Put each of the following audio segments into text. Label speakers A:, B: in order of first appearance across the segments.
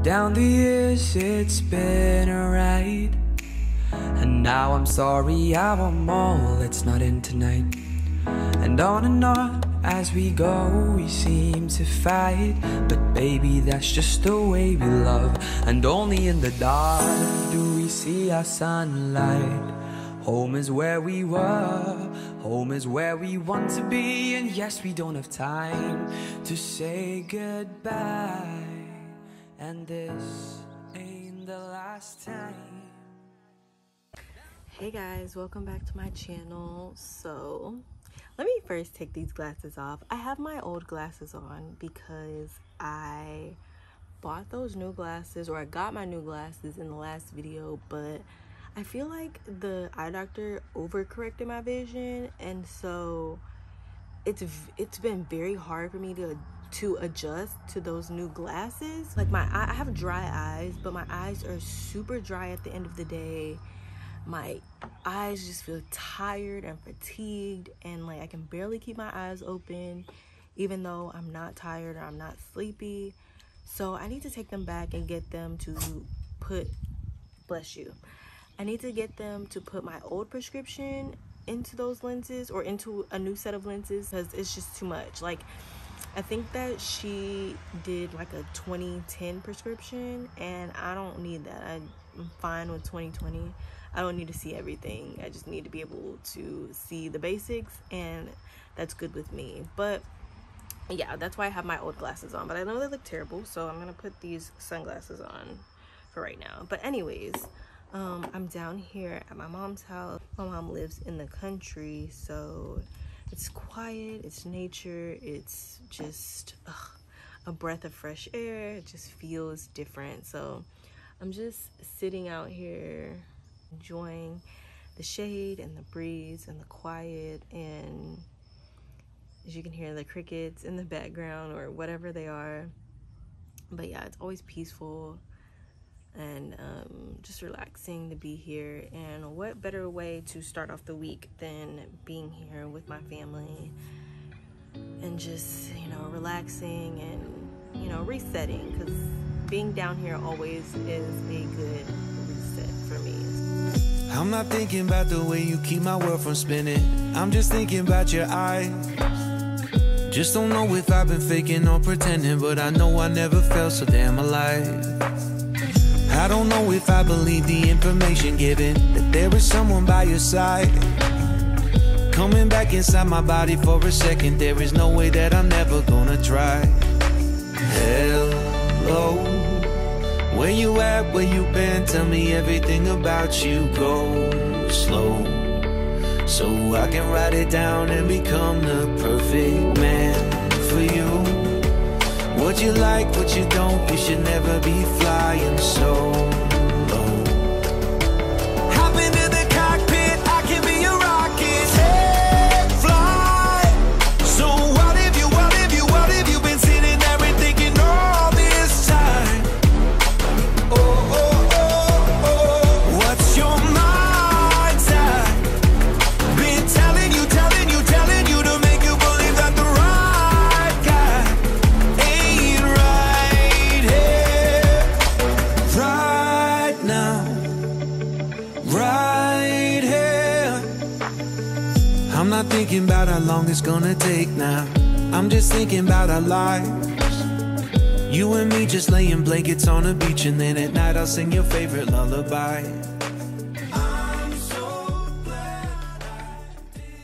A: Down the years it's been a ride, and now I'm sorry I want more, it's not in tonight. And on as we go, we seem to fight, but baby, that's just the way we love. And only in the dark do we see our sunlight. Home is where we were, home is where we want to be. And yes, we don't have time to say goodbye, and this ain't the last time.
B: Hey guys, welcome back to my channel. So let me first take these glasses off. I have my old glasses on because I bought those new glasses, or I got my new glasses in the last video, but I feel like the eye doctor overcorrected my vision, and so it's been very hard for me to adjust to those new glasses. Like I have dry eyes, but my eyes are super dry at the end of the day. My eyes just feel tired and fatigued, and like I can barely keep my eyes open even though I'm not tired or I'm not sleepy. So I need to take them back and get them to put, bless you, I need to get them to put my old prescription into those lenses, or into a new set of lenses, because it's just too much. Like, I think that she did like a 2010 prescription, and I don't need that. I'm fine with 2020. I don't need to see everything. I just need to be able to see the basics, and that's good with me. But yeah, that's why I have my old glasses on. But I know they look terrible, so I'm gonna put these sunglasses on for right now. But anyways, I'm down here at my mom's house. My mom lives in the country, so it's quiet, it's nature, it's just a breath of fresh air. It just feels different. So I'm just sitting out here enjoying the shade and the breeze and the quiet, and as you can hear the crickets in the background or whatever they are. But yeah, it's always peaceful and just relaxing to be here. And what better way to start off the week than being here with my family and just, you know, relaxing and, you know, resetting, because being down here always is a good reset for me.
A: I'm not thinking about the way you keep my world from spinning. I'm just thinking about your eyes. Just don't know if I've been faking or pretending, but I know I never felt so damn alive. I don't know if I believe the information given, that there is someone by your side, coming back inside my body for a second. There is no way that I'm never gonna try. Hello, where you at, where you been? Tell me everything about you. Go slow, so I can write it down and become the perfect man for you. What you like, what you don't, you should never be flying so low. Hop into the cockpit, I can be a rocket. Take flight. So what if you been sitting there and thinking all this time? Oh, oh, oh, oh. What's your mind's at? Been telling you to make you believe that the right guy ain't right here, right now, right here. I'm not thinking about how long it's gonna take now. I'm just thinking about our lives. You and me just laying blankets on a beach, and then at night I'll sing your favorite lullaby. I'm so glad I did.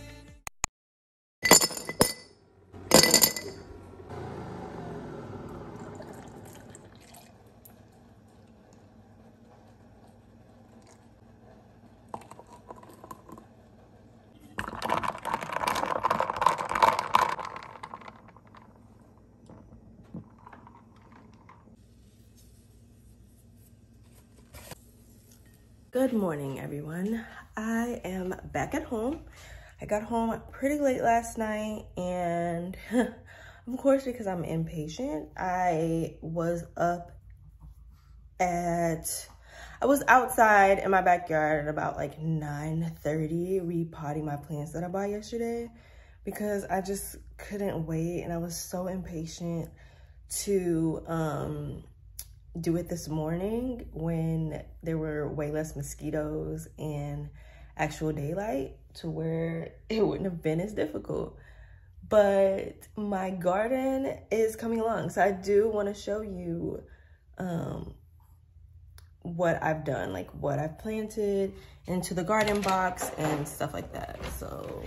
B: Good morning, everyone. I am back at home. I got home pretty late last night, and of course, because I'm impatient, I was outside in my backyard at about like 9:30 repotting my plants that I bought yesterday, because I just couldn't wait, and I was so impatient to do it this morning when there were way less mosquitoes and actual daylight, to where it wouldn't have been as difficult. But my garden is coming along, so I do want to show you what I've done, like what I've planted into the garden box and stuff like that. So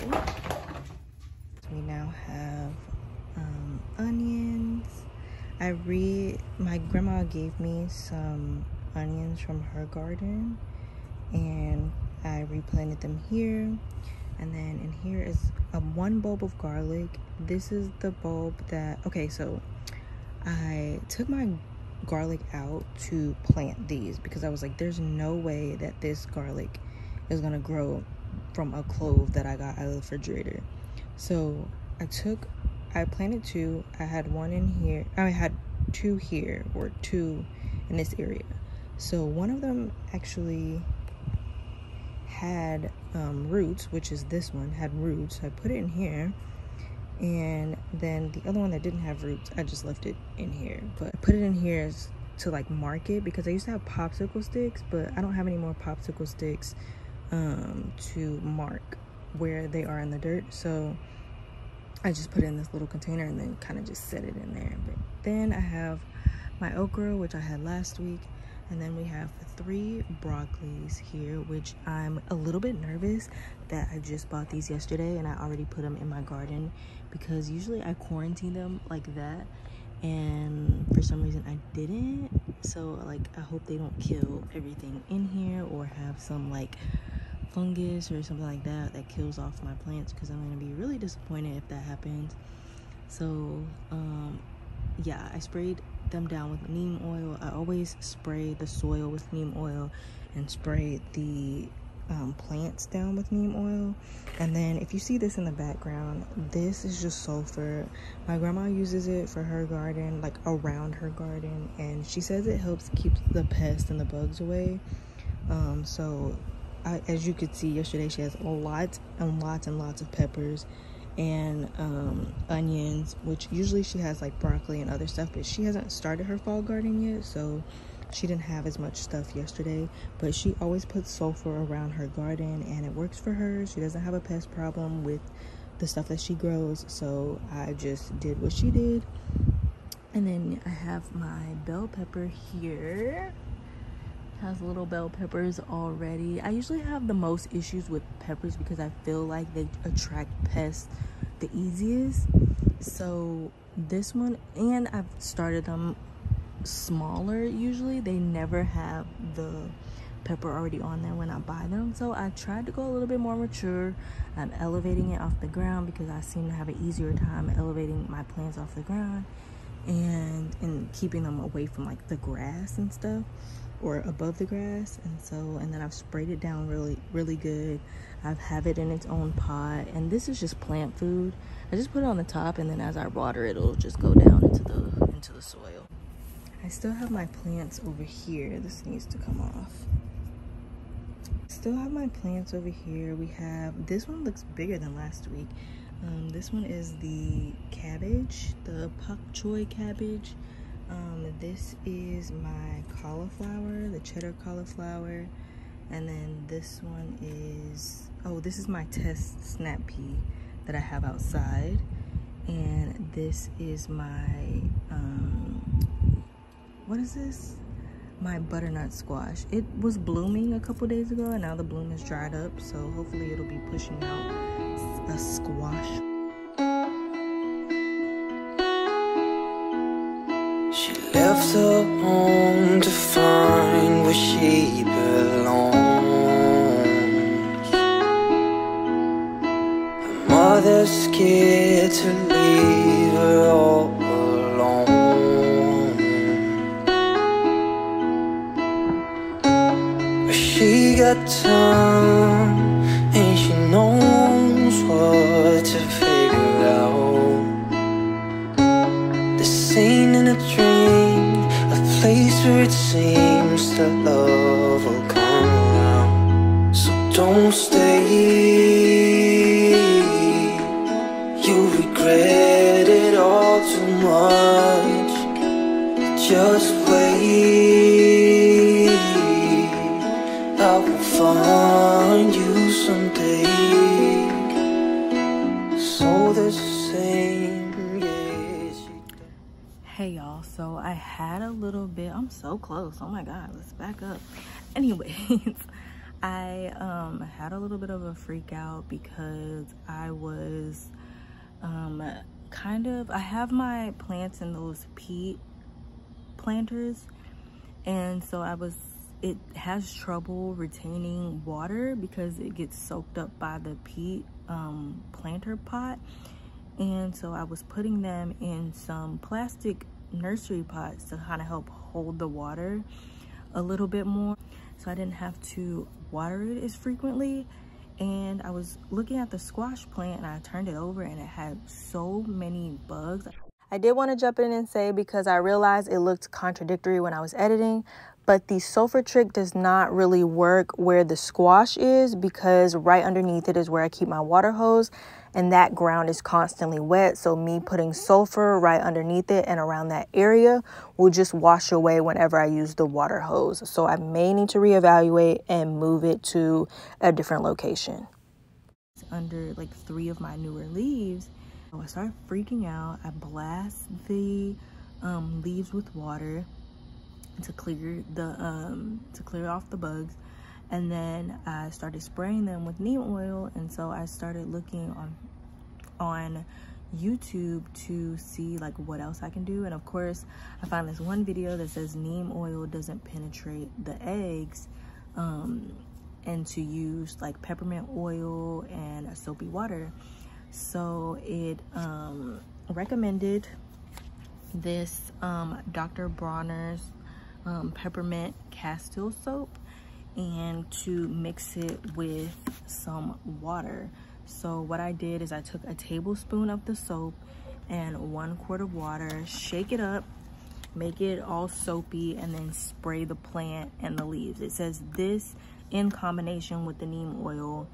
B: we now have onions. My grandma gave me some onions from her garden, and I replanted them here. And then in here is one bulb of garlic. This is the bulb that, okay, so I took my garlic out to plant these because I was like, there's no way that this garlic is gonna grow from a clove that I got out of the refrigerator. So I planted two. I had one in here. I had two here, or two in this area. So one of them actually had roots, which is this one, had roots. So I put it in here. And then the other one that didn't have roots, I just left it in here. But I put it in here to like mark it, because I used to have popsicle sticks, but I don't have any more popsicle sticks to mark where they are in the dirt. So I just put it in this little container and then kind of just set it in there. But then I have my okra, which I had last week. And then we have 3 broccolis here, which I'm a little bit nervous that I just bought these yesterday and I already put them in my garden, because usually I quarantine them like that, and for some reason I didn't. So like, I hope they don't kill everything in here or have some like fungus or something like that that kills off my plants, because I'm gonna be really disappointed if that happens. So yeah, I sprayed them down with neem oil. I always spray the soil with neem oil and spray the plants down with neem oil. And then if you see this in the background, this is just sulfur. My grandma uses it for her garden, like around her garden, and she says it helps keep the pests and the bugs away. So as you could see yesterday, she has lots and lots and lots of peppers and onions, which usually she has like broccoli and other stuff, but she hasn't started her fall garden yet, so she didn't have as much stuff yesterday. But she always puts sulfur around her garden and it works for her. She doesn't have a pest problem with the stuff that she grows, so I just did what she did. And then I have my bell pepper here. Has little bell peppers already. I usually have the most issues with peppers because I feel like they attract pests the easiest. So this one, and I've started them smaller. Usually they never have the pepper already on there when I buy them, so I tried to go a little bit more mature. I'm elevating it off the ground because I seem to have an easier time elevating my plants off the ground and keeping them away from like the grass and stuff, or above the grass. And then I've sprayed it down really good. I have it in its own pot, and this is just plant food. I just put it on the top, and then as I water it, it'll just go down into the soil. I still have my plants over here. This needs to come off. Still have my plants over here. We have, this one looks bigger than last week. This one is the cabbage, the pak choy cabbage. This is my cauliflower, the cheddar cauliflower. And then this one is, oh, this is my test snap pea that I have outside. And this is my, what is this? My butternut squash. It was blooming a couple days ago, and now the bloom has dried up, so hopefully it'll be pushing out a squash.
A: She left her home to find where she belongs. Her mother's scared to leave her all alone. But she got time, and she knows what to figure out. This ain't in a dream, a place where it seems that love will come around. So don't stay, you regret it all too much. Just wait.
B: had a little bit, I'm so close, oh my god, let's back up. Anyways, I had a little bit of a freak out because I was I have my plants in those peat planters, and so it has trouble retaining water because it gets soaked up by the peat planter pot. And so I was putting them in some plastic nursery pots to kind of help hold the water a little bit more, so I didn't have to water it as frequently. And I was looking at the squash plant and I turned it over and it had so many bugs. I did want to jump in and say, because I realized it looked contradictory when I was editing, but the sulfur trick does not really work where the squash is, because right underneath it is where I keep my water hose, and that ground is constantly wet. So me putting sulfur right underneath it and around that area will just wash away whenever I use the water hose. So I may need to reevaluate and move it to a different location. Under like 3 of my newer leaves, so I started freaking out. I blast the leaves with water to clear off the bugs, and then I started spraying them with neem oil. And so I started looking on YouTube to see like what else I can do, and of course I found this one video that says neem oil doesn't penetrate the eggs, and to use like peppermint oil and soapy water. So it recommended this Dr. Bronner's peppermint castile soap, and to mix it with some water. So what I did is I took a tablespoon of the soap and 1 quart of water, shake it up, make it all soapy, and then spray the plant and the leaves. It says this in combination with the neem oil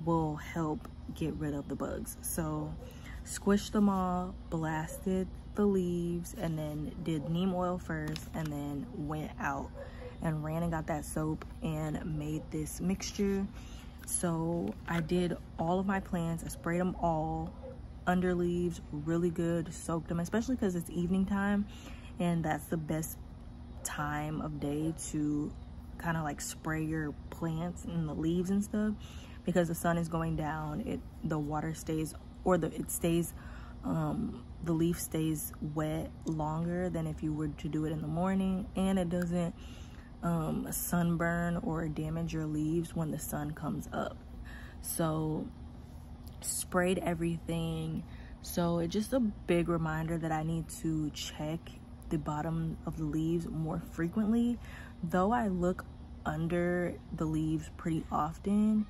B: will help get rid of the bugs. So squished them all, blasted the leaves, and then did neem oil first, and then went out and ran and got that soap and made this mixture. So I did all of my plants, I sprayed them all under leaves really good, soaked them, especially because it's evening time and that's the best time of day to kind of like spray your plants and the leaves and stuff, because the sun is going down, the water stays, or the leaf stays wet longer than if you were to do it in the morning, and it doesn't sunburn or damage your leaves when the sun comes up. So sprayed everything. So it's just a big reminder that I need to check the bottom of the leaves more frequently. Though I look under the leaves pretty often,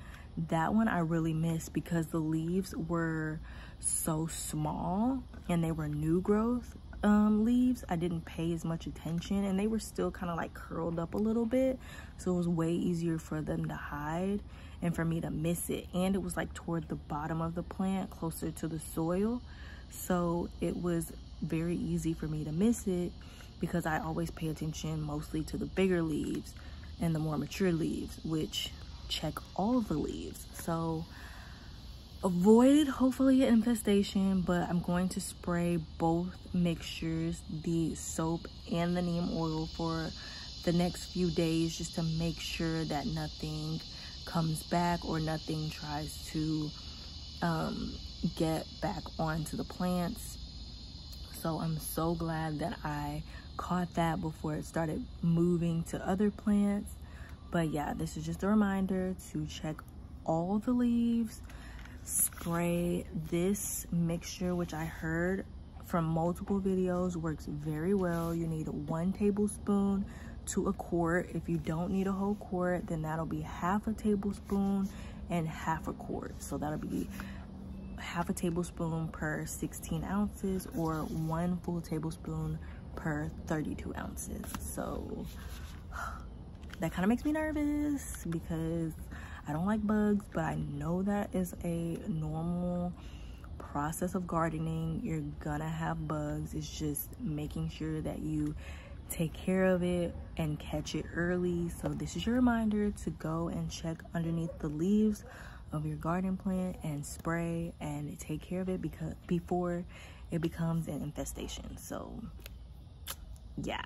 B: that one I really missed because the leaves were so small and they were new growth leaves. I didn't pay as much attention, and they were still kind of like curled up a little bit, so it was way easier for them to hide and for me to miss it. And it was like toward the bottom of the plant, closer to the soil, so it was very easy for me to miss it because I always pay attention mostly to the bigger leaves and the more mature leaves, which check all the leaves. So avoided hopefully an infestation, but I'm going to spray both mixtures, the soap and the neem oil, for the next few days, just to make sure that nothing comes back or nothing tries to get back onto the plants. So I'm so glad that I caught that before it started moving to other plants. But yeah, this is just a reminder to check all the leaves, spray this mixture, which I heard from multiple videos works very well. You need 1 tablespoon to a quart. If you don't need a whole quart, then that'll be half a tablespoon and half a quart. So that'll be half a tablespoon per 16 ounces or 1 full tablespoon per 32 ounces. So that kind of makes me nervous because I don't like bugs, but I know that is a normal process of gardening. You're gonna have bugs. It's just making sure that you take care of it and catch it early. So this is your reminder to go and check underneath the leaves of your garden plant and spray and take care of it because before it becomes an infestation. So yeah.